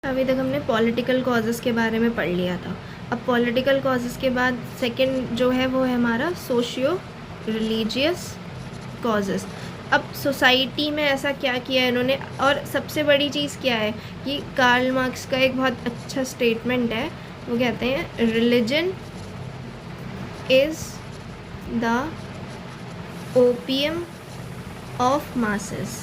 अभी तक हमने पॉलिटिकल कॉजेज़ के बारे में पढ़ लिया था। अब पॉलिटिकल कॉजेज़ के बाद सेकंड जो है वो है हमारा सोशियो रिलीजियस कॉजेज़। अब सोसाइटी में ऐसा क्या किया है इन्होंने, और सबसे बड़ी चीज़ क्या है कि कार्ल मार्क्स का एक बहुत अच्छा स्टेटमेंट है। वो कहते हैं religion is the opium of masses.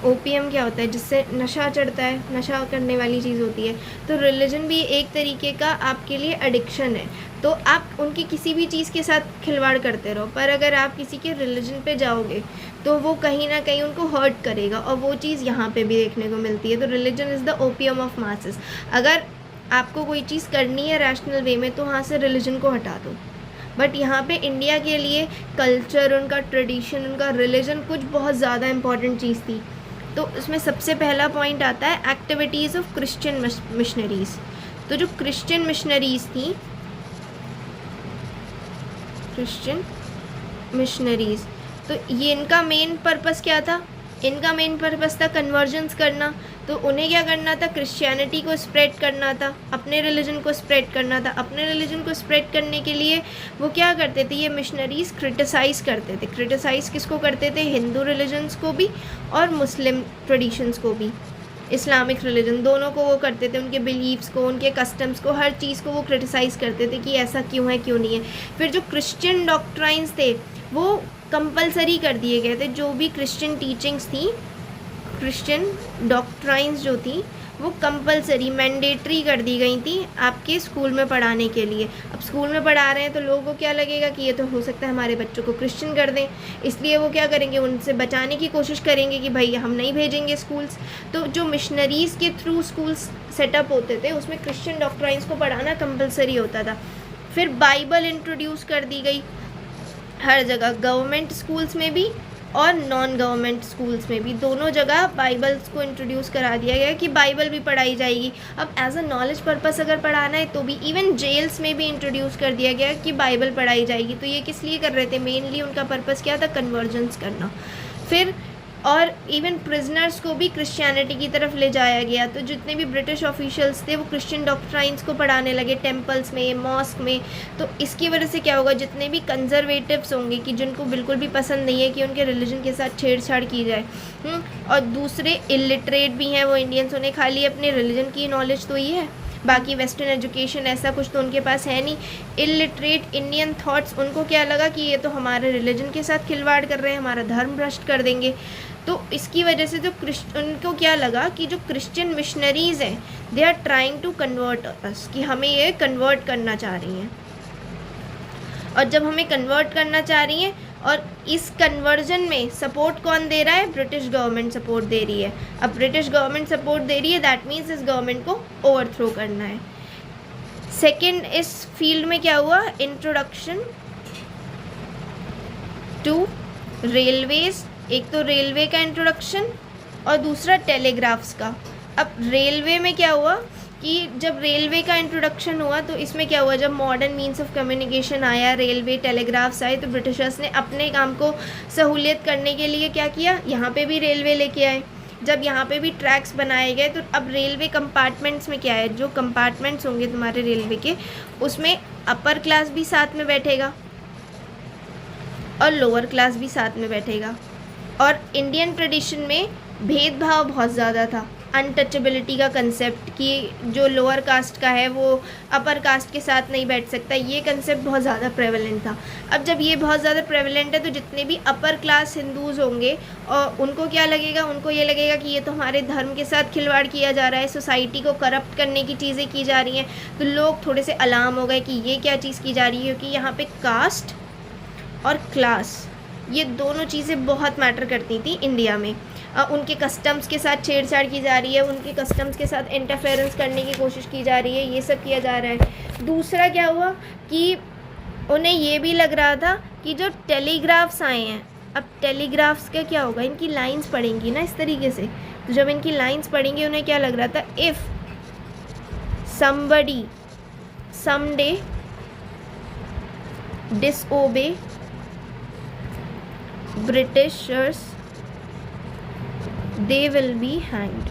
Opium क्या होता है? जिससे नशा चढ़ता है, नशा करने वाली चीज़ होती है। तो रिलीजन भी एक तरीके का आपके लिए एडिक्शन है। तो आप उनकी किसी भी चीज़ के साथ खिलवाड़ करते रहो, पर अगर आप किसी के रिलीजन पे जाओगे तो वो कहीं ना कहीं उनको हर्ट करेगा, और वो चीज़ यहाँ पे भी देखने को मिलती है। तो religion is the opium of masses. अगर आपको कोई चीज़ करनी है रैशनल वे में तो वहाँ से रिलीजन को हटा दो। बट यहाँ पे इंडिया के लिए कल्चर, उनका ट्रेडिशन, उनका रिलीजन कुछ बहुत ज़्यादा इंपॉर्टेंट चीज़ थी। तो इसमें सबसे पहला पॉइंट आता है एक्टिविटीज़ ऑफ क्रिश्चियन मिशनरीज़। तो जो क्रिश्चियन मिशनरीज़ थी, क्रिश्चियन मिशनरीज़, तो ये इनका मेन पर्पस क्या था? इनका मेन पर्पस था कन्वर्जन्स करना। तो उन्हें क्या करना था? क्रिश्चियनिटी को स्प्रेड करना था, अपने रिलीजन को स्प्रेड करना था। अपने रिलीजन को स्प्रेड करने के लिए वो क्या करते थे? ये मिशनरीज़ क्रिटिसाइज़ करते थे। क्रिटिसाइज़ किसको करते थे? हिंदू रिलीजन्स को भी और मुस्लिम ट्रेडिशंस को भी, इस्लामिक रिलीजन, दोनों को वो करते थे। उनके बिलीव्स को, उनके कस्टम्स को, हर चीज़ को वो क्रिटिसाइज़ करते थे कि ऐसा क्यों है, क्यों नहीं है। फिर जो क्रिश्चियन डॉक्ट्राइन्स थे वो कंपलसरी कर दिए गए थे। जो भी क्रिश्चियन टीचिंग्स थी, क्रिश्चियन डॉक्ट्राइन्स जो थी वो कंपलसरी, मैंडेटरी कर दी गई थी आपके स्कूल में पढ़ाने के लिए। अब स्कूल में पढ़ा रहे हैं तो लोगों को क्या लगेगा कि ये तो हो सकता है हमारे बच्चों को क्रिश्चियन कर दें, इसलिए वो क्या करेंगे? उनसे बचाने की कोशिश करेंगे कि भाई हम नहीं भेजेंगे स्कूल्स। तो जो मिशनरीज़ के थ्रू स्कूल्स सेटअप होते थे उसमें क्रिश्चियन डॉक्ट्राइन्स को पढ़ाना कंपलसरी होता था। फिर बाइबल इंट्रोड्यूस कर दी गई हर जगह, गवर्नमेंट स्कूल्स में भी और नॉन गवर्नमेंट स्कूल्स में भी, दोनों जगह बाइबल्स को इंट्रोड्यूस करा दिया गया कि बाइबल भी पढ़ाई जाएगी। अब एज अ नॉलेज पर्पस अगर पढ़ाना है तो भी, इवन जेल्स में भी इंट्रोड्यूस कर दिया गया कि बाइबल पढ़ाई जाएगी। तो ये किस लिए कर रहे थे? मेनली उनका पर्पस क्या था? कन्वर्जेंस करना। फिर और इवन प्रिजनर्स को भी क्रिश्चियनिटी की तरफ ले जाया गया। तो जितने भी ब्रिटिश ऑफिशियल्स थे वो क्रिश्चियन डॉक्ट्राइन्स को पढ़ाने लगे टेम्पल्स में, मॉस्क में। तो इसकी वजह से क्या होगा? जितने भी कंजर्वेटिव्स होंगे कि जिनको बिल्कुल भी पसंद नहीं है कि उनके रिलीजन के साथ छेड़छाड़ की जाए, और दूसरे इलिटरेट भी हैं वो इंडियंस, उन्हें खाली अपने रिलीजन की नॉलेज तो ही है, बाकी वेस्टर्न एजुकेशन ऐसा कुछ तो उनके पास है नहीं। इलिटरेट इंडियन थॉट्स, उनको क्या लगा कि ये तो हमारे रिलीजन के साथ खिलवाड़ कर रहे हैं, हमारा धर्म भ्रष्ट कर देंगे। तो इसकी वजह से जो उनको क्या लगा कि जो क्रिश्चियन मिशनरीज़ हैं they are trying to convert us, कि हमें ये कन्वर्ट करना चाह रही हैं। और जब हमें कन्वर्ट करना चाह रही हैं, और इस कन्वर्जन में सपोर्ट कौन दे रहा है? ब्रिटिश गवर्नमेंट सपोर्ट दे रही है। अब ब्रिटिश गवर्नमेंट सपोर्ट दे रही है, दैट मीन्स इस गवर्नमेंट को ओवरथ्रो करना है। सेकंड, इस फील्ड में क्या हुआ? Introduction to railways. एक तो रेलवे का इंट्रोडक्शन और दूसरा टेलीग्राफ्स का। अब रेलवे में क्या हुआ कि जब रेलवे का इंट्रोडक्शन हुआ तो इसमें क्या हुआ? जब मॉडर्न मीन्स ऑफ कम्युनिकेशन आया, रेलवे, टेलीग्राफ्स आए, तो ब्रिटिशर्स ने अपने काम को सहूलियत करने के लिए क्या किया? यहाँ पे भी रेलवे लेके आए। जब यहाँ पे भी ट्रैक्स बनाए गए तो अब रेलवे कंपार्टमेंट्स में क्या है? जो कंपार्टमेंट्स होंगे तुम्हारे रेलवे के, उसमें अपर क्लास भी साथ में बैठेगा और लोअर क्लास भी साथ में बैठेगा। और इंडियन ट्रेडिशन में भेदभाव बहुत ज़्यादा था, अनटचेबिलिटी का कंसेप्ट, कि जो लोअर कास्ट का है वो अपर कास्ट के साथ नहीं बैठ सकता, ये कंसेप्ट बहुत ज़्यादा प्रेवलेंट था। अब जब ये बहुत ज़्यादा प्रेवलेंट है तो जितने भी अपर क्लास हिंदूज़ होंगे और उनको क्या लगेगा? उनको ये लगेगा कि ये तो हमारे धर्म के साथ खिलवाड़ किया जा रहा है, सोसाइटी को करप्ट करने की चीज़ें की जा रही हैं। तो लोग थोड़े से अलार्म हो गए कि ये क्या चीज़ की जा रही है, क्योंकि यहाँ पर कास्ट और क्लास, ये दोनों चीज़ें बहुत मैटर करती थी इंडिया में। उनके कस्टम्स के साथ छेड़छाड़ की जा रही है, उनके कस्टम्स के साथ इंटरफेरेंस करने की कोशिश की जा रही है, ये सब किया जा रहा है। दूसरा क्या हुआ कि उन्हें ये भी लग रहा था कि जो टेलीग्राफ्स आए हैं, अब टेलीग्राफ्स का क्या होगा? इनकी लाइंस पड़ेंगी ना इस तरीके से, तो जब इनकी लाइंस पड़ेंगी उन्हें क्या लग रहा था? If somebody someday disobey Britishers, they will be hanged।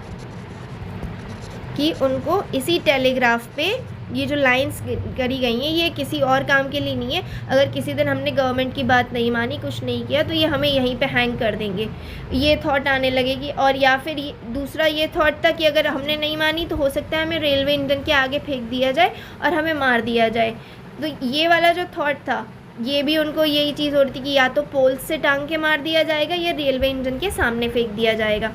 कि उनको इसी टेलीग्राफ पे ये जो लाइंस करी गई हैं ये किसी और काम के लिए नहीं है। अगर किसी दिन हमने गवर्नमेंट की बात नहीं मानी, कुछ नहीं किया, तो ये हमें यहीं पे हैंग कर देंगे, ये थॉट आने लगेगी। और या फिर दूसरा ये थॉट था कि अगर हमने नहीं मानी तो हो सकता है हमें रेलवे इंजन के आगे फेंक दिया जाए और हमें मार दिया जाए। तो ये वाला जो थॉट था, ये भी उनको यही चीज़ हो रही थी कि या तो पोल्स से टांग के मार दिया जाएगा या रेलवे इंजन के सामने फेंक दिया जाएगा।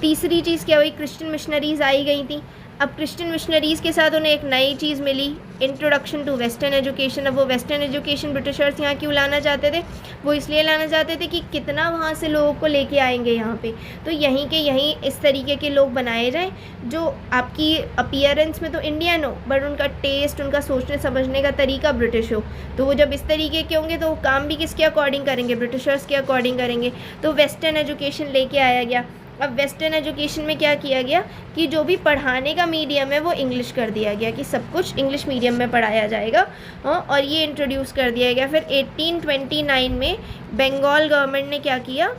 तीसरी चीज़ क्या हुई, क्रिश्चियन मिशनरीज़ आई गई थी। अब क्रिश्चियन मिशनरीज़ के साथ उन्हें एक नई चीज़ मिली, इंट्रोडक्शन टू वेस्टर्न एजुकेशन। अब वो वेस्टर्न एजुकेशन ब्रिटिशर्स यहाँ क्यों लाना चाहते थे, वो इसलिए लाना चाहते थे कि कितना वहाँ से लोगों को लेके आएंगे यहाँ पे, तो यहीं के यहीं इस तरीके के लोग बनाए जाएं जो आपकी अपीयरेंस में तो इंडियन हो बट उनका टेस्ट, उनका सोचने समझने का तरीका ब्रिटिश हो। तो वो जब इस तरीके के होंगे तो वो काम भी किसके अकॉर्डिंग करेंगे, ब्रिटिशर्स के अकॉर्डिंग करेंगे। तो वेस्टर्न एजुकेशन लेके आया गया। अब वेस्टर्न एजुकेशन में क्या किया गया कि जो भी पढ़ाने का मीडियम है वो इंग्लिश कर दिया गया, कि सब कुछ इंग्लिश मीडियम में पढ़ाया जाएगा। और ये इंट्रोड्यूस कर दिया गया। फिर 1829 में बंगाल गवर्नमेंट ने क्या किया,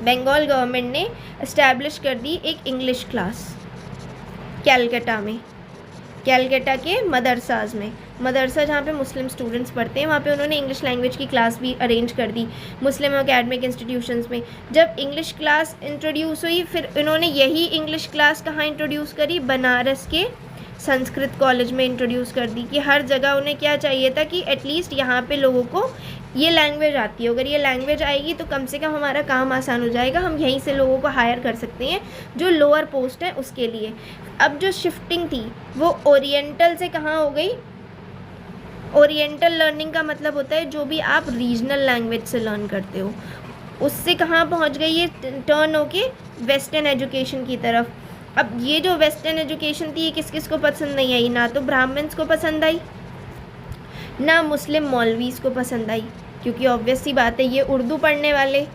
बंगाल गवर्नमेंट ने इस्टेब्लिश कर दी एक इंग्लिश क्लास कैलकाटा में, कैलकाटा के मदरसाज में, मदरसा जहाँ पे मुस्लिम स्टूडेंट्स पढ़ते हैं वहाँ पे उन्होंने इंग्लिश लैंग्वेज की क्लास भी अरेंज कर दी मुस्लिम एकेडमिक इंस्टीट्यूशंस में। जब इंग्लिश क्लास इंट्रोड्यूस हुई फिर इन्होंने यही इंग्लिश क्लास कहाँ इंट्रोड्यूस करी, बनारस के संस्कृत कॉलेज में इंट्रोड्यूस कर दी। कि हर जगह उन्हें क्या चाहिए था कि एटलीस्ट यहाँ पे लोगों को ये लैंग्वेज आती है, अगर ये लैंग्वेज आएगी तो कम से कम हमारा काम आसान हो जाएगा, हम यहीं से लोगों को हायर कर सकते हैं जो लोअर पोस्ट है उसके लिए। अब जो शिफ्टिंग थी वो ओरिएंटल से कहाँ हो गई, ओरिएंटल लर्निंग का मतलब होता है जो भी आप रीजनल लैंग्वेज से लर्न करते हो, उससे कहाँ पहुँच गई ये टर्न होके वेस्टर्न एजुकेशन की तरफ। अब ये जो वेस्टर्न एजुकेशन थी ये किस किस को पसंद नहीं आई, ना तो ब्राह्मण्स को पसंद आई ना मुस्लिम मौलवीज़ को पसंद आई, क्योंकि ऑब्वियस सी बात है ये उर्दू पढ़ने वाले,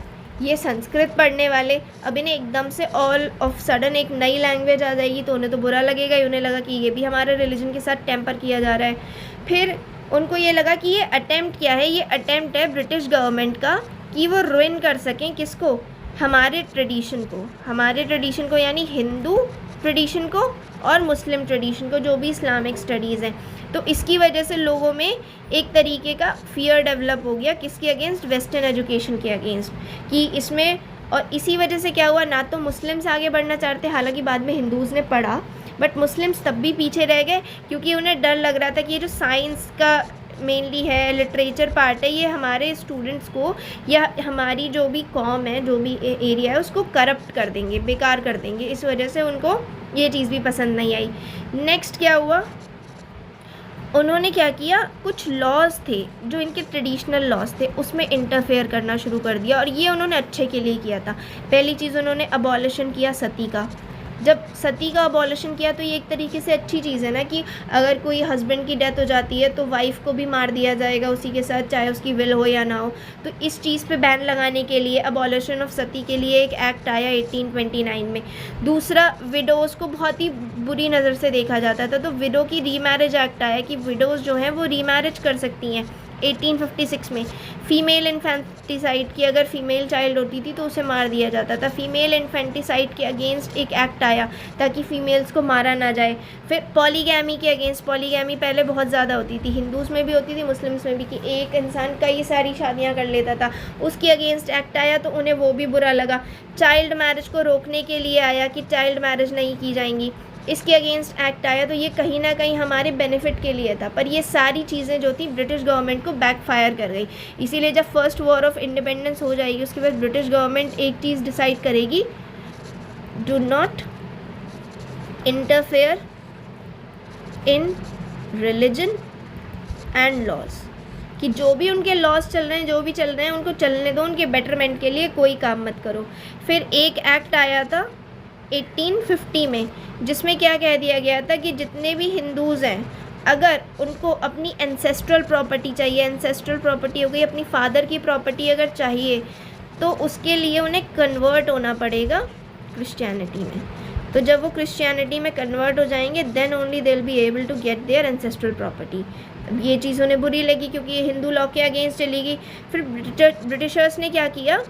ये संस्कृत पढ़ने वाले, अब इन्हें एकदम से ऑल ऑफ सडन एक नई लैंग्वेज आ जाएगी तो उन्हें तो बुरा लगेगा ही। उन्हें लगा कि ये भी हमारे रिलीजन के साथ टेम्पर किया जा रहा है। फिर उनको ये लगा कि ये अटेम्प्ट क्या है, ये अटेम्प्ट है ब्रिटिश गवर्नमेंट का कि वो रुइन कर सकें किसको, हमारे ट्रेडिशन को, हमारे ट्रेडिशन को यानी हिंदू ट्रेडिशन को और मुस्लिम ट्रेडिशन को, जो भी इस्लामिक स्टडीज़ हैं। तो इसकी वजह से लोगों में एक तरीके का फियर डेवलप हो गया किसके अगेंस्ट, वेस्टर्न एजुकेशन के अगेंस्ट, कि इसमें। और इसी वजह से क्या हुआ, ना तो मुस्लिम्स आगे बढ़ना चाहते, हालांकि बाद में हिंदूज़ ने पढ़ा बट मुस्लिम्स तब भी पीछे रह गए, क्योंकि उन्हें डर लग रहा था कि ये जो साइंस का मेनली है, लिटरेचर पार्ट है, ये हमारे स्टूडेंट्स को या हमारी जो भी कॉम है, जो भी एरिया है उसको करप्ट कर देंगे, बेकार कर देंगे। इस वजह से उनको ये चीज़ भी पसंद नहीं आई। नेक्स्ट क्या हुआ, उन्होंने क्या किया, कुछ लॉज थे जो इनके ट्रेडिशनल लॉज थे उसमें इंटरफेयर करना शुरू कर दिया, और ये उन्होंने अच्छे के लिए किया था। पहली चीज़ उन्होंने अबॉलिशन किया सती का। जब सती का अबॉलिशन किया तो ये एक तरीके से अच्छी चीज़ है ना, कि अगर कोई हस्बैंड की डेथ हो जाती है तो वाइफ को भी मार दिया जाएगा उसी के साथ, चाहे उसकी विल हो या ना हो। तो इस चीज़ पे बैन लगाने के लिए, अबॉलिशन ऑफ सती के लिए एक एक्ट आया 1829 में। दूसरा, विडोज़ को बहुत ही बुरी नज़र से देखा जाता था, तो विडो की रीमैरिज एक्ट आया कि विडोज़ जो हैं वो रीमैरिज कर सकती हैं। 1856 में फ़ीमेल इन्फेंटिसाइड की, अगर फ़ीमेल चाइल्ड होती थी तो उसे मार दिया जाता था। फ़ीमेल इन्फेंटिसाइड के अगेंस्ट एक एक्ट आया ताकि फ़ीमेल्स को मारा ना जाए। फिर पॉलीगैमी के अगेंस्ट, पॉलीगैमी पहले बहुत ज़्यादा होती थी, हिंदूज़ में भी होती थी, मुस्लिम्स में भी, कि एक इंसान कई सारी शादियाँ कर लेता था, उसके अगेंस्ट एक्ट आया तो उन्हें वो भी बुरा लगा। चाइल्ड मैरिज को रोकने के लिए आया कि चाइल्ड मैरिज नहीं की जाएंगी, इसके अगेंस्ट एक्ट आया। तो ये कहीं ना कहीं हमारे बेनिफिट के लिए था, पर ये सारी चीज़ें जो थी ब्रिटिश गवर्नमेंट को बैकफायर कर गई। इसीलिए जब फर्स्ट वॉर ऑफ इंडिपेंडेंस हो जाएगी उसके बाद ब्रिटिश गवर्नमेंट एक चीज़ डिसाइड करेगी, do not interfere in religion and laws, कि जो भी उनके लॉज चल रहे हैं, जो भी चल रहे हैं उनको चलने दो, उनके बेटरमेंट के लिए कोई काम मत करो। फिर एक एक्ट आया था 1850 में, जिसमें क्या कह दिया गया था कि जितने भी हिंदूज़ हैं अगर उनको अपनी एंसेस्ट्रल प्रॉपर्टी चाहिए, एंसेस्ट्रल प्रॉपर्टी हो गई अपनी फादर की प्रॉपर्टी अगर चाहिए, तो उसके लिए उन्हें कन्वर्ट होना पड़ेगा क्रिश्चियनिटी में। तो जब वो क्रिश्चियनिटी में कन्वर्ट हो जाएंगे then only they will be able to get their ancestral property. अब ये चीज़ उन्हें बुरी लगी क्योंकि ये हिंदू लॉ के अगेंस्ट चली गई। फिर ब्रिटिशर्स ने क्या किया,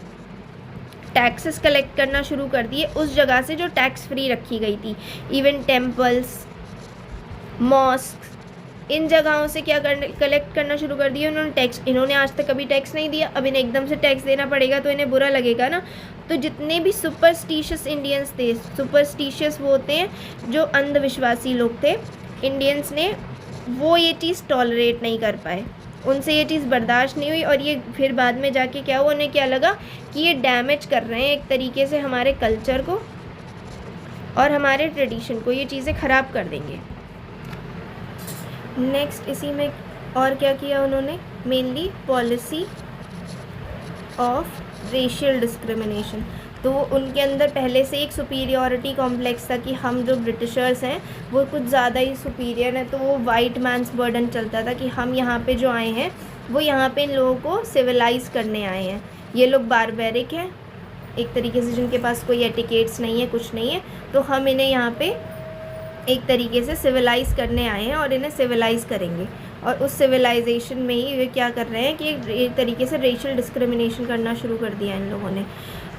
टैक्सेस कलेक्ट करना शुरू कर दिए उस जगह से जो टैक्स फ्री रखी गई थी। इवन टेम्पल्स, मॉस्क, इन जगहों से क्या कलेक्ट करना शुरू कर दिया उन्होंने टैक्स। इन्होंने आज तक कभी टैक्स नहीं दिया, अब इन्हें एकदम से टैक्स देना पड़ेगा तो इन्हें बुरा लगेगा ना। तो जितने भी सुपरस्टिशियस इंडियंस थे, सुपरस्टिशियस वो होते हैं जो अंधविश्वासी लोग थे, इंडियंस ने वो ये चीज़ टॉलरेट नहीं कर पाए, उनसे ये चीज़ बर्दाश्त नहीं हुई। और ये फिर बाद में जाके क्या हुआ, उन्हें क्या लगा कि ये डैमेज कर रहे हैं एक तरीके से हमारे कल्चर को और हमारे ट्रेडिशन को, ये चीज़ें ख़राब कर देंगे। नेक्स्ट इसी में और क्या किया उन्होंने, mainly policy of racial discrimination. तो उनके अंदर पहले से एक सुपीरियॉरिटी कॉम्प्लेक्स था कि हम जो ब्रिटिशर्स हैं वो कुछ ज़्यादा ही सुपीरियर हैं। तो वो वाइट मैंस बर्डन चलता था कि हम यहाँ पे जो आए हैं वो यहाँ पे इन लोगों को सिविलाइज़ करने आए हैं, ये लोग बारबेरिक हैं एक तरीके से, जिनके पास कोई एटिकेट्स नहीं है, कुछ नहीं है, तो हम इन्हें यहाँ पे एक तरीके से सिविलाइज़ करने आए हैं और इन्हें सिविलाइज़ करेंगे। और उस सिविलाइजेशन में ही वे क्या कर रहे हैं कि एक तरीके से रेशियल डिस्क्रिमिनेशन करना शुरू कर दिया इन लोगों ने।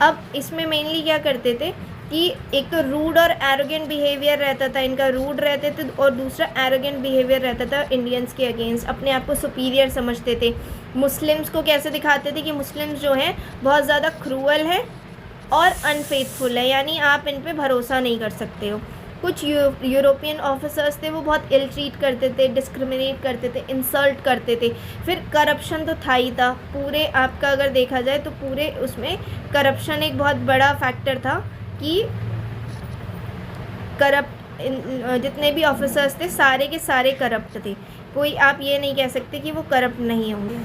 अब इसमें मेनली क्या करते थे कि एक तो रूड और एरोगेंट बिहेवियर रहता था इनका, रूड रहते थे, और दूसरा एरोगेंट बिहेवियर रहता था इंडियंस के अगेंस्ट, अपने आप को सुपीरियर समझते थे। मुस्लिम्स को कैसे दिखाते थे कि मुस्लिम्स जो हैं बहुत ज़्यादा क्रूअल है और अनफेथफुल है, यानी आप इन पे भरोसा नहीं कर सकते हो। कुछ यूरोपियन ऑफिसर्स थे वो बहुत इल ट्रीट करते थे, डिस्क्रिमिनेट करते थे, इंसल्ट करते थे। फिर करप्शन तो था ही था पूरे, आपका अगर देखा जाए तो पूरे उसमें करप्शन एक बहुत बड़ा फैक्टर था कि जितने भी ऑफिसर्स थे सारे के सारे करप्ट थे, कोई आप ये नहीं कह सकते कि वो करप्ट नहीं होंगे।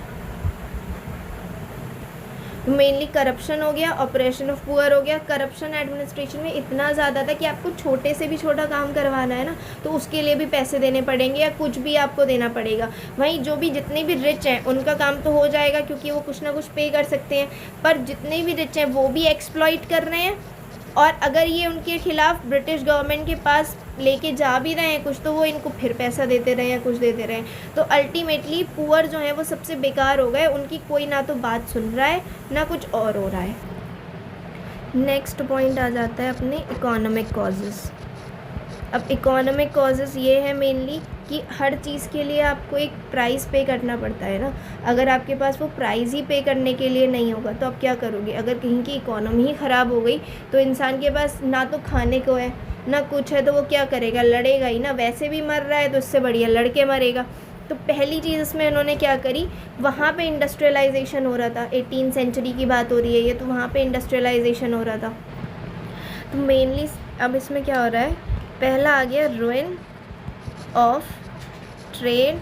मेनली करप्शन हो गया, ऑपरेशन ऑफ पुअर हो गया। करप्शन एडमिनिस्ट्रेशन में इतना ज़्यादा था कि आपको छोटे से भी छोटा काम करवाना है ना तो उसके लिए भी पैसे देने पड़ेंगे या कुछ भी आपको देना पड़ेगा। वहीं जो भी जितने भी रिच हैं उनका काम तो हो जाएगा क्योंकि वो कुछ ना कुछ पे कर सकते हैं, पर जितने भी रिच हैं वो भी एक्सप्लॉइट कर रहे हैं। और अगर ये उनके खिलाफ़ ब्रिटिश गवर्नमेंट के पास लेके जा भी रहे हैं कुछ तो वो इनको फिर पैसा देते रहे या कुछ देते रहे। तो अल्टीमेटली पुअर जो है वो सबसे बेकार हो गए, उनकी कोई ना तो बात सुन रहा है ना कुछ और हो रहा है। नेक्स्ट पॉइंट आ जाता है अपने इकोनॉमिक कॉजेज़। अब इकोनॉमिक कॉजेज़ ये है मेनली कि हर चीज़ के लिए आपको एक प्राइस पे करना पड़ता है ना। अगर आपके पास वो प्राइस ही पे करने के लिए नहीं होगा तो आप क्या करोगे। अगर कहीं की इकोनॉमी ही ख़राब हो गई तो इंसान के पास ना तो खाने को है ना कुछ है, तो वो क्या करेगा, लड़ेगा ही ना। वैसे भी मर रहा है तो इससे बढ़िया लड़ के मरेगा। तो पहली चीज़ इसमें उन्होंने क्या करी, वहाँ पे इंडस्ट्रियलाइजेशन हो रहा था, 18th सेंचुरी की बात हो रही है ये, तो वहाँ पे इंडस्ट्रियलाइजेशन हो रहा था। तो मेनली अब इसमें क्या हो रहा है, पहला आ गया ruin of trade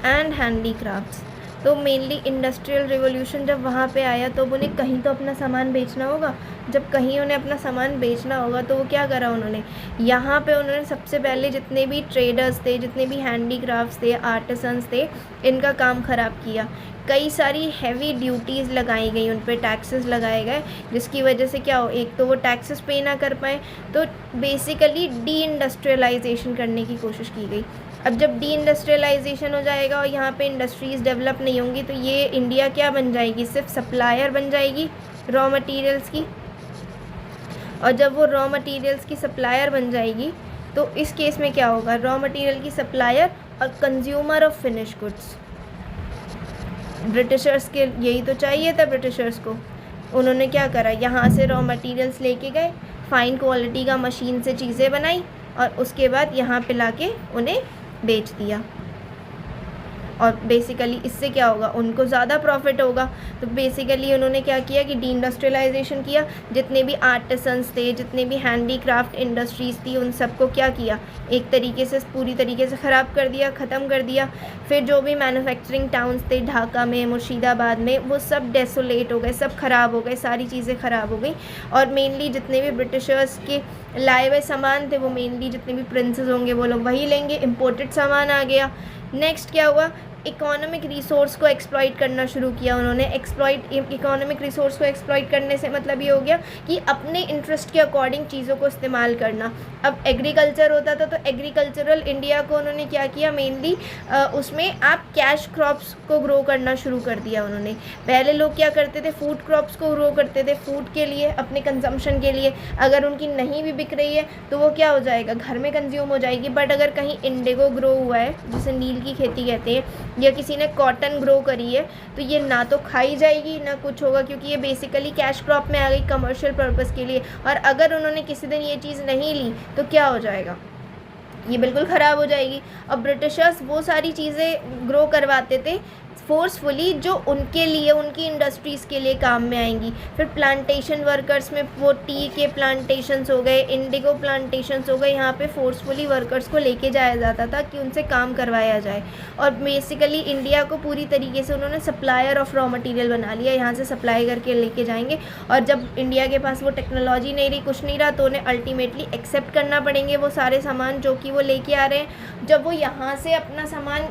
and handicrafts. तो मेनली इंडस्ट्रियल रिवॉल्यूशन जब वहाँ पे आया तो उन्हें कहीं तो अपना सामान बेचना होगा। जब कहीं उन्हें अपना सामान बेचना होगा तो वो क्या करा उन्होंने, यहाँ पे उन्होंने सबसे पहले जितने भी ट्रेडर्स थे, जितने भी हैंडीक्राफ्ट्स थे, आर्टिसंस थे, इनका काम ख़राब किया। कई सारी हैवी ड्यूटीज़ लगाई गई, उन पे टैक्सेस लगाए गए, जिसकी वजह से क्या हो, एक तो वो टैक्सेस पे ना कर पाए, तो बेसिकली डी इंडस्ट्रियलाइजेशन करने की कोशिश की गई। अब जब डी इंडस्ट्रियलाइजेशन हो जाएगा और यहाँ पे इंडस्ट्रीज़ डेवलप नहीं होंगी तो ये इंडिया क्या बन जाएगी, सिर्फ सप्लायर बन जाएगी रॉ मटेरियल्स की। और जब वो रॉ मटेरियल्स की सप्लायर बन जाएगी तो इस केस में क्या होगा, रॉ मटेरियल की सप्लायर और consumer of finish goods. Britishers के यही तो चाहिए था ब्रिटिशर्स को। उन्होंने क्या करा, यहाँ से रॉ मटेरियल्स लेके गए, फ़ाइन क्वालिटी का मशीन से चीज़ें बनाई और उसके बाद यहाँ पे लाके उन्हें बेच दिया। और बेसिकली इससे क्या होगा, उनको ज़्यादा प्रॉफिट होगा। तो बेसिकली उन्होंने क्या किया कि डी इंडस्ट्रियलाइजेशन किया। जितने भी आर्टिसंस थे, जितने भी हैंडीक्राफ्ट इंडस्ट्रीज़ थी, उन सबको क्या किया, एक तरीके से पूरी तरीके से ख़राब कर दिया, ख़त्म कर दिया। फिर जो भी मैन्युफैक्चरिंग टाउन्स थे ढाका में, मुर्शिदाबाद में, वो सब डेसोलेट हो गए, सब ख़राब हो गए, सारी चीज़ें ख़राब हो गई। और मेनली जितने भी ब्रिटिशर्स के लाए हुए सामान थे वो मेनली जितने भी प्रिंसेस होंगे वो लोग वही लेंगे, इम्पोर्टेड सामान आ गया। नेक्स्ट क्या हुआ, इकोनॉमिक रिसोर्स को एक्सप्लॉइट करना शुरू किया उन्होंने। इकोनॉमिक रिसोर्स को एक्सप्लॉइट करने से मतलब ये हो गया कि अपने इंटरेस्ट के अकॉर्डिंग चीज़ों को इस्तेमाल करना। अब एग्रीकल्चर होता था तो एग्रीकल्चरल इंडिया को उन्होंने क्या किया, मेनली उसमें आप कैश क्रॉप्स को ग्रो करना शुरू कर दिया उन्होंने। पहले लोग क्या करते थे, फूड क्रॉप्स को ग्रो करते थे फूड के लिए, अपने कंजम्पशन के लिए। अगर उनकी नहीं भी बिक रही है तो वो क्या हो जाएगा, घर में कंज्यूम हो जाएगी। बट अगर कहीं इंडिगो ग्रो हुआ है, जिसे नील की खेती कहते हैं, या किसी ने कॉटन ग्रो करी है, तो ये ना तो खाई जाएगी ना कुछ होगा, क्योंकि ये बेसिकली कैश क्रॉप में आ गई कमर्शियल पर्पस के लिए। और अगर उन्होंने किसी दिन ये चीज़ नहीं ली तो क्या हो जाएगा, ये बिल्कुल ख़राब हो जाएगी। अब ब्रिटिशर्स वो सारी चीज़ें ग्रो करवाते थे फोर्सफुली जो उनके लिए, उनकी इंडस्ट्रीज़ के लिए काम में आएंगी। फिर प्लांटेशन वर्कर्स में वो टी के प्लांटेशंस हो गए, इंडिगो प्लांटेशंस हो गए, यहाँ पे फोर्सफुली वर्कर्स को लेके जाया जाता था कि उनसे काम करवाया जाए। और बेसिकली इंडिया को पूरी तरीके से उन्होंने सप्लायर ऑफ रॉ मटेरियल बना लिया, यहाँ से सप्लाई करके लेके जाएंगे। और जब इंडिया के पास वो टेक्नोलॉजी नहीं रही, कुछ नहीं रहा, तो उन्हें अल्टीमेटली एक्सेप्ट करना पड़ेंगे वो सारे सामान जो कि वो लेके आ रहे हैं। जब वो यहाँ से अपना सामान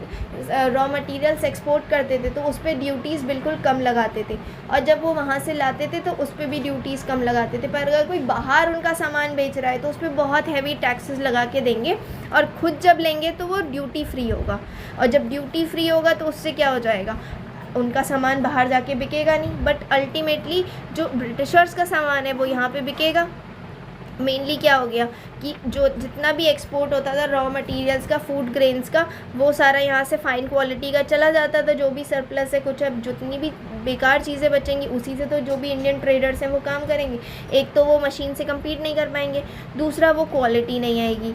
रॉ मटेरियल्स एक्सपोर्ट करते थे तो उस पर ड्यूटीज़ बिल्कुल कम लगाते थे, और जब वो वहाँ से लाते थे तो उस पर भी ड्यूटीज़ कम लगाते थे। पर अगर कोई बाहर उनका सामान बेच रहा है तो उस पर बहुत हैवी टैक्सेस लगा के देंगे, और ख़ुद जब लेंगे तो वो ड्यूटी फ्री होगा। और जब ड्यूटी फ्री होगा तो उससे क्या हो जाएगा, उनका सामान बाहर जाके बिकेगा नहीं, बट अल्टीमेटली जो ब्रिटिशर्स का सामान है वो यहाँ पे बिकेगा। मेनली क्या हो गया कि जो जितना भी एक्सपोर्ट होता था रॉ मटेरियल्स का, फूड ग्रेन्स का, वो सारा यहाँ से फ़ाइन क्वालिटी का चला जाता था। जो भी सरप्लस है, कुछ अब जितनी भी बेकार चीज़ें बचेंगी उसी से तो जो भी इंडियन ट्रेडर्स हैं वो काम करेंगे। एक तो वो मशीन से कम्पीट नहीं कर पाएंगे, दूसरा वो क्वालिटी नहीं आएगी।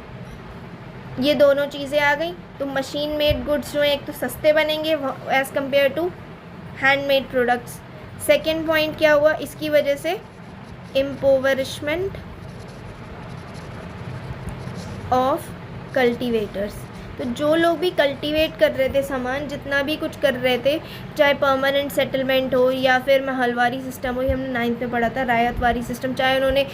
ये दोनों चीज़ें आ गई तो मशीन मेड गुड्स जो हैं एक तो सस्ते बनेंगे as compared to handmade products. Second point क्या हुआ इसकी वजह से, इम्पोवरिशमेंट ऑफ कल्टीवेटर्स। तो जो लोग भी कल्टीवेट कर रहे थे सामान, जितना भी कुछ कर रहे थे, चाहे परमानेंट सेटलमेंट हो या फिर महलवारी सिस्टम हो, ये हमने 9th में पढ़ा था, रायतवारी सिस्टम, चाहे उन्होंने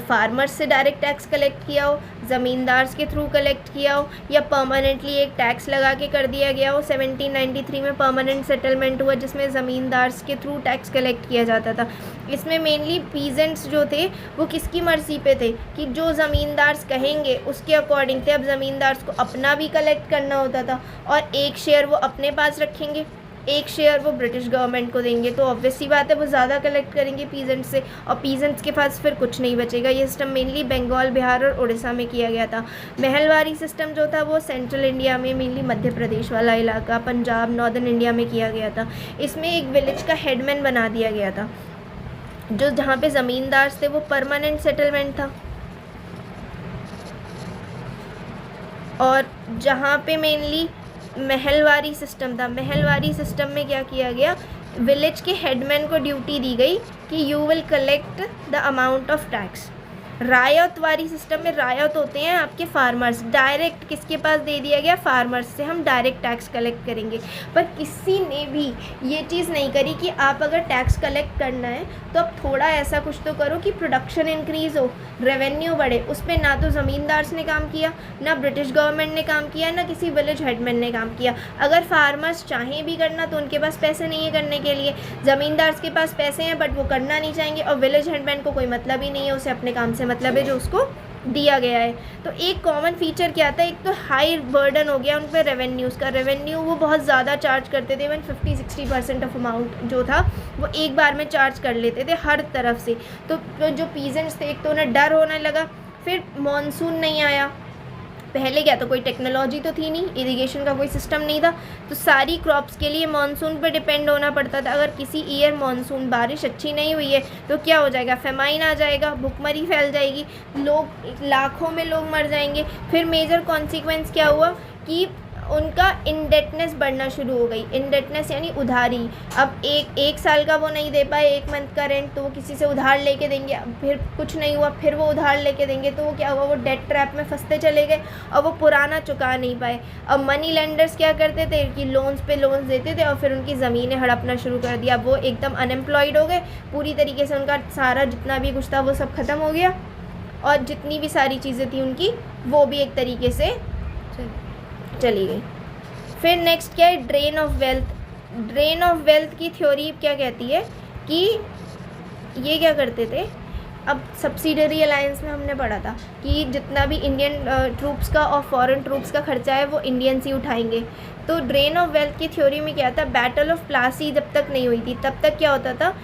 फार्मर्स से डायरेक्ट टैक्स कलेक्ट किया हो, ज़मींदार्स के थ्रू कलेक्ट किया हो, या परमानेंटली एक टैक्स लगा के कर दिया गया हो। 1793 में परमानेंट सेटलमेंट हुआ जिसमें ज़मींदार्स के थ्रू टैक्स कलेक्ट किया जाता था। इसमें मेनली पीजेंट्स जो थे वो किसकी मर्ज़ी पे थे कि जो ज़मींदार्स कहेंगे उसके अकॉर्डिंग थे। अब ज़मींदार्स को अपना भी कलेक्ट करना होता था, और एक शेयर वो अपने पास रखेंगे, एक शेयर वो ब्रिटिश गवर्नमेंट को देंगे। तो ऑब्वियस सी बात है वो ज़्यादा कलेक्ट करेंगे पीजेंट्स से, और पीजेंट्स के पास फिर कुछ नहीं बचेगा। ये सिस्टम मेनली बंगाल, बिहार और उड़ीसा में किया गया था। महलवारी सिस्टम जो था वो सेंट्रल इंडिया में, मेनली मध्य प्रदेश वाला इलाका, पंजाब, नॉर्दर्न इंडिया में किया गया था। इसमें एक विलेज का हेडमैन बना दिया गया था, जो जहाँ पे ज़मींदार थे वो परमानेंट सेटलमेंट था। और जहाँ पे मेनली महलवारी सिस्टम था, महलवारी सिस्टम में क्या किया गया, विलेज के हेडमैन को ड्यूटी दी गई कि you will collect the amount of tax. Ryotwari system में रायत होते हैं आपके फार्मर्स, डायरेक्ट किसके पास दे दिया गया, फार्मर्स से हम डायरेक्ट टैक्स कलेक्ट करेंगे। पर किसी ने भी ये चीज़ नहीं करी कि आप अगर टैक्स कलेक्ट करना है तो अब थोड़ा ऐसा कुछ तो करो कि प्रोडक्शन इंक्रीज़ हो, रेवेन्यू बढ़े। उस पर ना तो ज़मींदार्स ने काम किया, ना ब्रिटिश गवर्नमेंट ने काम किया, ना किसी विलेज हेडमैन ने काम किया। अगर फार्मर्स चाहें भी करना तो उनके पास पैसे नहीं है करने के लिए, ज़मींदार्स के पास पैसे हैं बट वो करना नहीं चाहेंगे, और विलेज हेडमैन को कोई मतलब ही नहीं है, उसे अपने काम से मतलब है जो उसको दिया गया है। तो एक कॉमन फीचर क्या था, एक तो हाई बर्डन हो गया उन पर रेवेन्यूज़ का। रेवेन्यू वो बहुत ज़्यादा चार्ज करते थे, इवन 50-60% ऑफ अमाउंट जो था वो एक बार में चार्ज कर लेते थे हर तरफ से। तो जो पीजेंट्स थे एक तो उन्हें डर होने लगा, फिर मॉनसून नहीं आया। पहले क्या, तो कोई टेक्नोलॉजी तो थी नहीं, इरिगेशन का कोई सिस्टम नहीं था, तो सारी क्रॉप्स के लिए मानसून पे डिपेंड होना पड़ता था। अगर किसी ईयर मानसून बारिश अच्छी नहीं हुई है तो क्या हो जाएगा, फेमाइन आ जाएगा, भुखमरी फैल जाएगी, लोग लाखों में लोग मर जाएंगे। फिर मेजर कॉन्सिक्वेंस क्या हुआ कि उनका इंडेटनेस बढ़ना शुरू हो गई। इंडेटनेस यानी उधारी। अब एक साल का वो नहीं दे पाए, एक मंथ का रेंट, तो वो किसी से उधार लेके देंगे। फिर कुछ नहीं हुआ, फिर वो उधार लेके देंगे, तो वो क्या हुआ, वो डेट ट्रैप में फंसते चले गए और वो पुराना चुका नहीं पाए। अब मनी लेंडर्स क्या करते थे कि लोन्स पे लोन्स देते थे और फिर उनकी ज़मीनें हड़पना शुरू कर दिया। वो एकदम अनएम्प्लॉयड हो गए, पूरी तरीके से उनका सारा जितना भी कुछ था वो सब ख़त्म हो गया, और जितनी भी सारी चीज़ें थी उनकी वो भी एक तरीके से चली गई। फिर नेक्स्ट क्या है, drain of wealth. Drain of wealth की थ्योरी क्या कहती है कि ये क्या करते थे, अब सब्सिडरी अलायंस में हमने पढ़ा था कि जितना भी इंडियन ट्रूप्स का और फॉरेन ट्रूप्स का खर्चा है वो इंडियंस ही उठाएंगे। तो ड्रेन ऑफ वेल्थ की थ्योरी में क्या था, बैटल ऑफ प्लासी जब तक नहीं हुई थी तब तक क्या होता था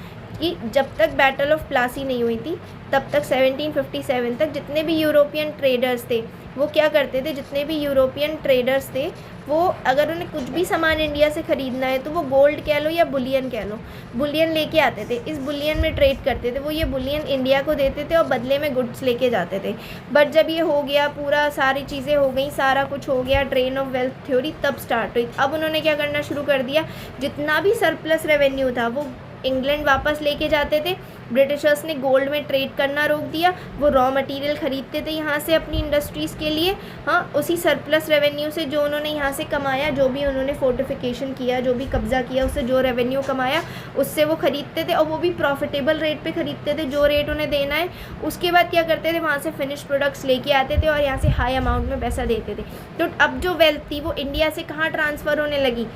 कि जब तक बैटल ऑफ प्लासी नहीं हुई थी तब तक 1757 तक जितने भी यूरोपियन ट्रेडर्स थे वो क्या करते थे, जितने भी यूरोपियन ट्रेडर्स थे वो अगर उन्हें कुछ भी सामान इंडिया से ख़रीदना है तो वो गोल्ड कह लो या बुलियन कह लो, बुलियन लेके आते थे, इस बुलियन में ट्रेड करते थे, वो ये बुलियन इंडिया को देते थे और बदले में गुड्स लेके जाते थे। बट जब ये हो गया, पूरा सारी चीज़ें हो गई, सारा कुछ हो गया, ड्रेन ऑफ वेल्थ थ्योरी तब स्टार्ट हुई। अब उन्होंने क्या करना शुरू कर दिया, जितना भी सरप्लस रेवेन्यू था वो इंग्लैंड वापस लेके जाते थे। ब्रिटिशर्स ने गोल्ड में ट्रेड करना रोक दिया, वो रॉ मटेरियल ख़रीदते थे यहाँ से अपनी इंडस्ट्रीज़ के लिए। हाँ, उसी सरप्लस रेवेन्यू से जो उन्होंने यहाँ से कमाया, जो भी उन्होंने फोर्टिफिकेशन किया, जो भी कब्ज़ा किया, उससे जो रेवेन्यू कमाया उससे वो ख़रीदते थे, और वो भी प्रॉफिटेबल रेट पे ख़रीदते थे, जो रेट उन्हें देना है। उसके बाद क्या करते थे, वहाँ से फिनिश प्रोडक्ट्स लेके आते थे और यहाँ से हाई अमाउंट में पैसा देते थे। तो अब जो वेल्थ थी वो इंडिया से कहाँ ट्रांसफ़र होने लगी,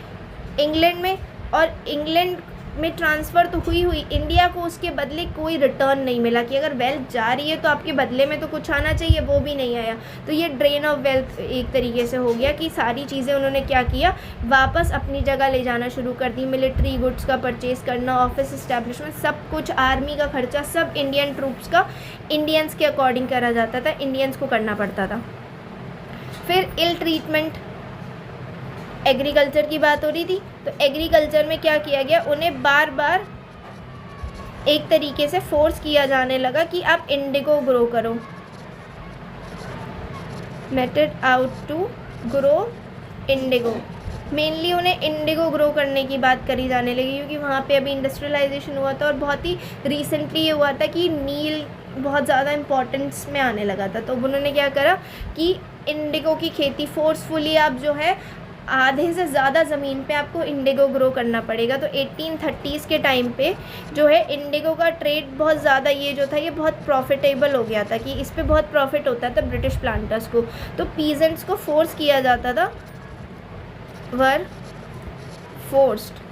इंग्लैंड में। और इंग्लैंड में ट्रांसफ़र तो हुई, इंडिया को उसके बदले कोई रिटर्न नहीं मिला कि अगर वेल्थ जा रही है तो आपके बदले में तो कुछ आना चाहिए, वो भी नहीं आया। तो ये ड्रेन ऑफ वेल्थ एक तरीके से हो गया कि सारी चीज़ें उन्होंने क्या किया, वापस अपनी जगह ले जाना शुरू कर दी। मिलिट्री गुड्स का परचेज़ करना, ऑफिस इस्टेब्लिशमेंट, सब कुछ, आर्मी का खर्चा सब इंडियन ट्रूप्स का इंडियंस के अकॉर्डिंग करा जाता था, इंडियंस को करना पड़ता था। फिर इल ट्रीटमेंट, एग्रीकल्चर की बात हो रही थी, तो एग्रीकल्चर में क्या किया गया, उन्हें बार बार एक तरीके से फोर्स किया जाने लगा कि आप इंडिगो ग्रो करो, method out to grow indigo. Mainly उन्हें इंडिगो ग्रो करने की बात करी जाने लगी क्योंकि वहाँ पे अभी इंडस्ट्रियलाइजेशन हुआ था और बहुत ही रिसेंटली ये हुआ था कि नील बहुत ज़्यादा इम्पोर्टेंस में आने लगा था। तो उन्होंने क्या करा कि इंडिगो की खेती फोर्सफुली आप जो है आधे से ज़्यादा ज़मीन पे आपको इंडिगो ग्रो करना पड़ेगा। तो 1830s के टाइम पे जो है इंडिगो का ट्रेड बहुत ज़्यादा ये जो था ये बहुत प्रॉफिटेबल हो गया था कि इस पे बहुत प्रॉफिट होता था ब्रिटिश प्लांटर्स को। तो पीजेंट्स को फोर्स किया जाता था, were forced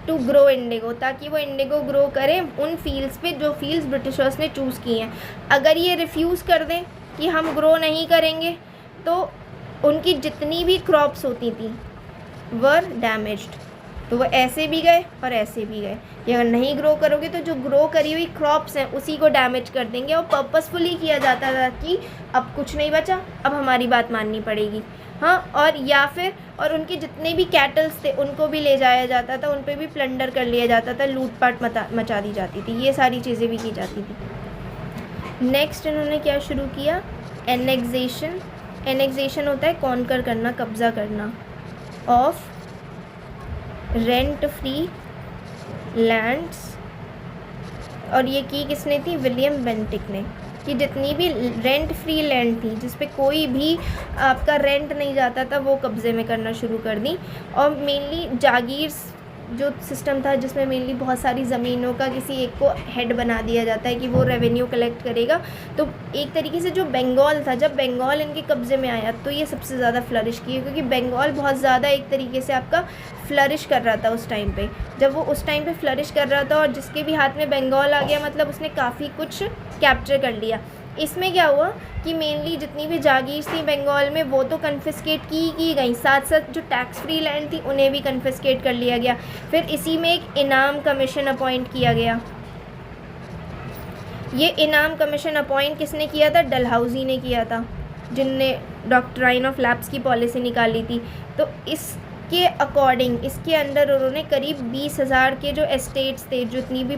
to grow indigo, ताकि वो इंडिगो ग्रो करें उन फील्ड्स पे जो फील्ड्स ब्रिटिशर्स ने चूज़ की हैं। अगर ये रिफ्यूज़ कर दें कि हम ग्रो नहीं करेंगे तो उनकी जितनी भी क्रॉप्स होती थी वर डैमेज्ड। तो वो ऐसे भी गए और ऐसे भी गए कि अगर नहीं ग्रो करोगे तो जो ग्रो करी हुई क्रॉप्स हैं उसी को डैमेज कर देंगे। और पर्पसफुली किया जाता था कि अब कुछ नहीं बचा, अब हमारी बात माननी पड़ेगी। हाँ, और या फिर और उनके जितने भी कैटल्स थे उनको भी ले जाया जाता था, उन पर भी प्लंडर कर लिया जाता था, लूटपाट मचा दी जाती थी, ये सारी चीज़ें भी की जाती थी। नेक्स्ट इन्होंने क्या शुरू किया, एनेक्सेशन। एनेक्सेशन होता है कॉन्कर करना, कब्ज़ा करना, ऑफ रेंट फ्री लैंड्स। और ये की किसने थी, विलियम बेंटिक ने, कि जितनी भी रेंट फ्री लैंड थी जिस पे कोई भी आपका रेंट नहीं जाता था वो कब्ज़े में करना शुरू कर दी। और मेनली जागीर जो सिस्टम था जिसमें मेनली बहुत सारी ज़मीनों का किसी एक को हेड बना दिया जाता है कि वो रेवेन्यू कलेक्ट करेगा। तो एक तरीके से जो बंगाल था, जब बंगाल इनके कब्ज़े में आया तो ये सबसे ज़्यादा फ्लरिश किया क्योंकि बंगाल बहुत ज़्यादा एक तरीके से आपका फ्लरिश कर रहा था उस टाइम पे। जब वो उस टाइम पे फ्लरिश कर रहा था और जिसके भी हाथ में बंगाल आ गया मतलब उसने काफ़ी कुछ कैप्चर कर लिया। इसमें क्या हुआ कि मेनली जितनी भी जागीर थी बंगाल में वो तो कन्फिस्केट की गई, साथ साथ जो टैक्स फ्री लैंड थी उन्हें भी कन्फिस्केट कर लिया गया। फिर इसी में एक इनाम कमीशन अपॉइंट किया गया। ये इनाम कमीशन अपॉइंट किसने किया था, डलहौजी ने किया था, जिनने डॉक्ट्राइन ऑफ लैप्स की पॉलिसी निकाली थी। तो इसके अकॉर्डिंग इसके अंडर उन्होंने करीब 20,000 के जो एस्टेट्स थे, जितनी भी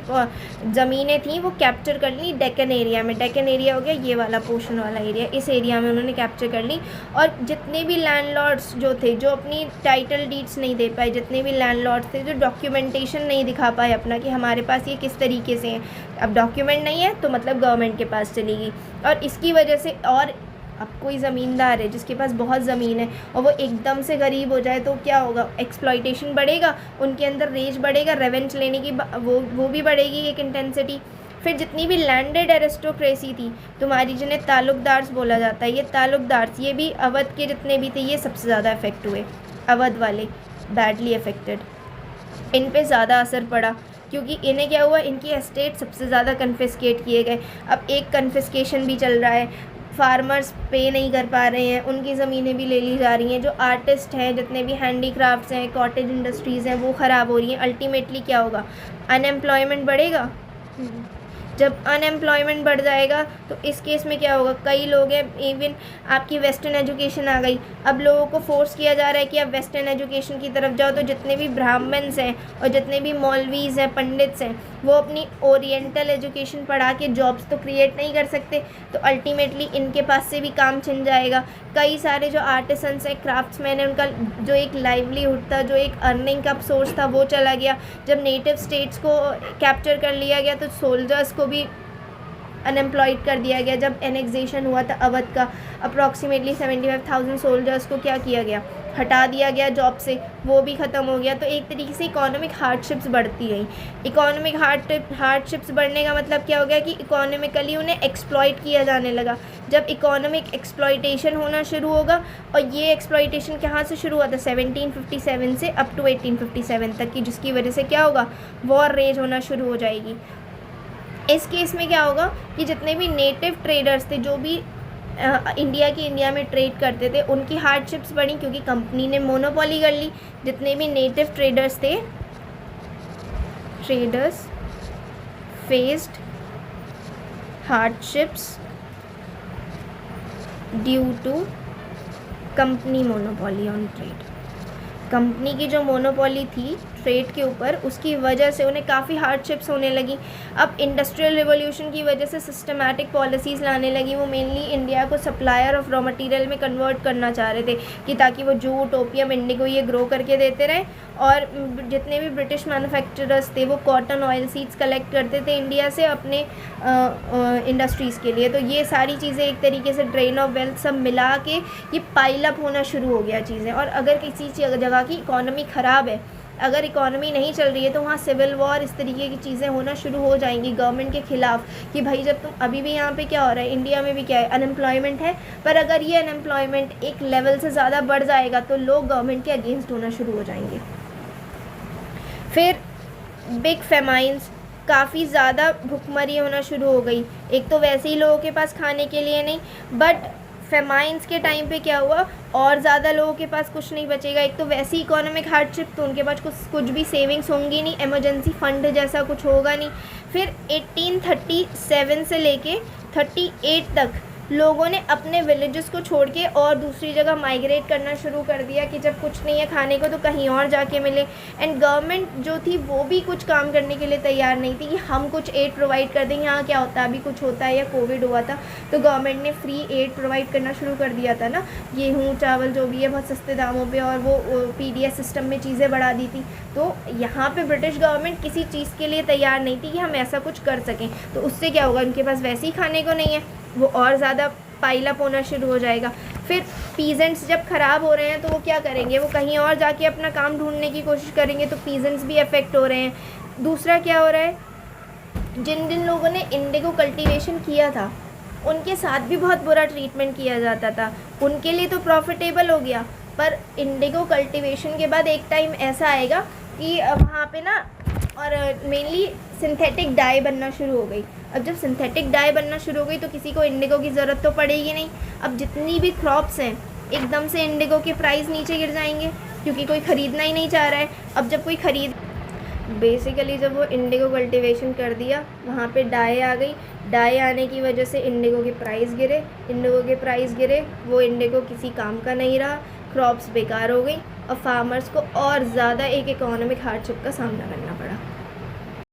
ज़मीनें थी वो कैप्चर कर ली डेक्कन एरिया में। डेक्कन एरिया हो गया ये वाला पोर्शन वाला एरिया, इस एरिया में उन्होंने कैप्चर कर ली। और जितने भी लैंडलॉर्ड्स जो थे जो अपनी टाइटल डीड्स नहीं दे पाए, जितने भी लैंडलॉर्ड्स थे जो डॉक्यूमेंटेशन नहीं दिखा पाए अपना कि हमारे पास ये किस तरीके से है, अब डॉक्यूमेंट नहीं है तो मतलब गवर्नमेंट के पास चलेगी। और इसकी वजह से, और अब कोई ज़मींदार है जिसके पास बहुत ज़मीन है और वो एकदम से गरीब हो जाए तो क्या होगा, एक्सप्लॉइटेशन बढ़ेगा, उनके अंदर रेज बढ़ेगा, रेवेंज लेने की वो भी बढ़ेगी एक इंटेंसिटी। फिर जितनी भी लैंडेड एरिस्टोक्रेसी थी तुम्हारी, जिन्हें ताल्लुकदार्स बोला जाता है, ये ताल्लुकदार्स ये भी अवध के जितने भी थे ये सबसे ज़्यादा इफेक्ट हुए। अवध वाले बैडली अफेक्टेड, इन पे ज़्यादा असर पड़ा क्योंकि इन्हें क्या हुआ, इनकी एस्टेट सबसे ज़्यादा कन्फिस्केट किए गए। अब एक कन्फिस्केशन भी चल रहा है, फार्मर्स पे नहीं कर पा रहे हैं, उनकी ज़मीनें भी ले ली जा रही हैं। जो आर्टिस्ट हैं, जितने भी हैंडीक्राफ्ट्स हैं, कॉटेज इंडस्ट्रीज़ हैं, वो ख़राब हो रही हैं। अल्टीमेटली क्या होगा, अनएम्प्लॉयमेंट बढ़ेगा। जब अनएम्प्लॉयमेंट बढ़ जाएगा तो इस केस में क्या होगा, कई लोग हैं, इवन आपकी वेस्टर्न एजुकेशन आ गई, अब लोगों को फोर्स किया जा रहा है कि आप वेस्टर्न एजुकेशन की तरफ जाओ। तो जितने भी ब्राह्मण्स हैं और जितने भी मौलवीज़ हैं, पंडित्स हैं, वो अपनी ओरिएंटल एजुकेशन पढ़ा के जॉब्स तो क्रिएट नहीं कर सकते, तो अल्टीमेटली इनके पास से भी काम छिन जाएगा। कई सारे जो आर्टिसंस हैं, क्राफ्ट्समैन हैं, उनका जो एक लाइवलीहुड था, जो एक अर्निंग का सोर्स था, वो चला गया। जब नेटिव स्टेट्स को कैप्चर कर लिया गया तो सोल्जर्स को भी अनएम्प्लॉयड कर दिया गया। जब एनेक्सेशन हुआ था अवध का, अप्रॉक्सीमेटली 75,000 सोल्जर्स को क्या किया गया, हटा दिया गया जॉब से, वो भी ख़त्म हो गया। तो एक तरीके से इकोनॉमिक हार्डशिप्स बढ़ती गई। इकोनॉमिक हार्डशिप्स बढ़ने का मतलब क्या हो गया कि इकोनॉमिकली उन्हें एक्सप्लॉइट किया जाने लगा। जब इकोनॉमिक एक्सप्लॉइटेशन होना शुरू होगा, और ये एक्सप्लॉइटेशन कहाँ से शुरू हुआ था, 1757 से अप टू 1857 तक की, जिसकी वजह से क्या होगा, वॉर रेज होना शुरू हो जाएगी। इस केस में क्या होगा कि जितने भी नेटिव ट्रेडर्स थे, जो भी इंडिया में ट्रेड करते थे, उनकी हार्डशिप्स बढ़ी क्योंकि कंपनी ने मोनोपोली कर ली। जितने भी नेटिव ट्रेडर्स थे, traders faced hardships due to company monopoly on trade. Company की जो मोनोपोली थी ट्रेड के ऊपर, उसकी वजह से उन्हें काफ़ी हार्डशिप्स होने लगी। अब इंडस्ट्रियल रिवॉल्यूशन की वजह से सिस्टमैटिक पॉलिसीज़ लाने लगी। वो मेनली इंडिया को सप्लायर ऑफ रॉ मटेरियल में कन्वर्ट करना चाह रहे थे कि ताकि वो जूट, ओपियम, इंडिगो ये ग्रो करके देते रहें। और जितने भी ब्रिटिश मैन्युफैक्चरर्स थे, वो कॉटन, ऑयल सीड्स कलेक्ट करते थे इंडिया से अपने इंडस्ट्रीज़ के लिए। तो ये सारी चीज़ें एक तरीके से ड्रेन ऑफ वेल्थ सब मिला के ये पाइल अप होना शुरू हो गया चीज़ें। और अगर किसी जगह की इकोनॉमी ख़राब है, अगर इकोनॉमी नहीं चल रही है, तो वहाँ सिविल वॉर, इस तरीके की चीज़ें होना शुरू हो जाएंगी गवर्नमेंट के ख़िलाफ़ कि भाई जब तुम, अभी भी यहाँ पे क्या हो रहा है, इंडिया में भी क्या है, अनएम्प्लॉयमेंट है, पर अगर ये अनएम्प्लॉयमेंट एक लेवल से ज़्यादा बढ़ जाएगा तो लोग गवर्नमेंट के अगेंस्ट होना शुरू हो जाएंगे। फिर बिग फेमाइंस, काफ़ी ज़्यादा भुखमरी होना शुरू हो गई। एक तो वैसे ही लोगों के पास खाने के लिए नहीं, बट फेमाइंस के टाइम पे क्या हुआ, और ज़्यादा लोगों के पास कुछ नहीं बचेगा। एक तो वैसी इकोनॉमिक हार्डशिप, तो उनके पास कुछ भी सेविंग्स होंगी नहीं, इमरजेंसी फंड जैसा कुछ होगा नहीं। फिर 1837 से लेके 38 तक लोगों ने अपने विलेजेस को छोड़ के और दूसरी जगह माइग्रेट करना शुरू कर दिया कि जब कुछ नहीं है खाने को तो कहीं और जाके मिले। एंड गवर्नमेंट जो थी वो भी कुछ काम करने के लिए तैयार नहीं थी कि हम कुछ एड प्रोवाइड कर देंगे। यहाँ क्या होता है, अभी कुछ होता है या कोविड हुआ था तो गवर्नमेंट ने फ्री एड प्रोवाइड करना शुरू कर दिया था ना, गेहूँ चावल जो भी है बहुत सस्ते दामों पर, और वो PDS सिस्टम में चीज़ें बढ़ा दी थी। तो यहाँ पर ब्रिटिश गवर्नमेंट किसी चीज़ के लिए तैयार नहीं थी कि हम ऐसा कुछ कर सकें। तो उससे क्या होगा, उनके पास वैसे ही खाने को नहीं है, वो और ज़्यादा पाइल अप होना शुरू हो जाएगा। फिर पीजेंट्स जब ख़राब हो रहे हैं तो वो क्या करेंगे, वो कहीं और जाके अपना काम ढूंढने की कोशिश करेंगे, तो पीजेंट्स भी अफेक्ट हो रहे हैं। दूसरा क्या हो रहा है, जिन जिन लोगों ने इंडिगो कल्टीवेशन किया था उनके साथ भी बहुत बुरा ट्रीटमेंट किया जाता था। उनके लिए तो प्रॉफिटेबल हो गया, पर इंडिगो कल्टीवेशन के बाद एक टाइम ऐसा आएगा कि वहाँ पे ना, और मेनली सिंथेटिक डाई बनना शुरू हो गई। अब जब सिंथेटिक डाई बनना शुरू हो गई तो किसी को इंडिगो की ज़रूरत तो पड़ेगी नहीं। अब जितनी भी क्रॉप्स हैं एकदम से इंडिगो के प्राइस नीचे गिर जाएंगे क्योंकि कोई ख़रीदना ही नहीं चाह रहा है। अब जब कोई बेसिकली जब वो इंडिगो कल्टीवेशन कर दिया, वहाँ पे डाई आ गई। डाई आने की वजह से इंडिगो के प्राइस गिरे, वो इंडिगो किसी काम का नहीं रहा, क्रॉप्स बेकार हो गई और फार्मर्स को और ज़्यादा एक इकोनॉमिक हार्डशिप का सामना करना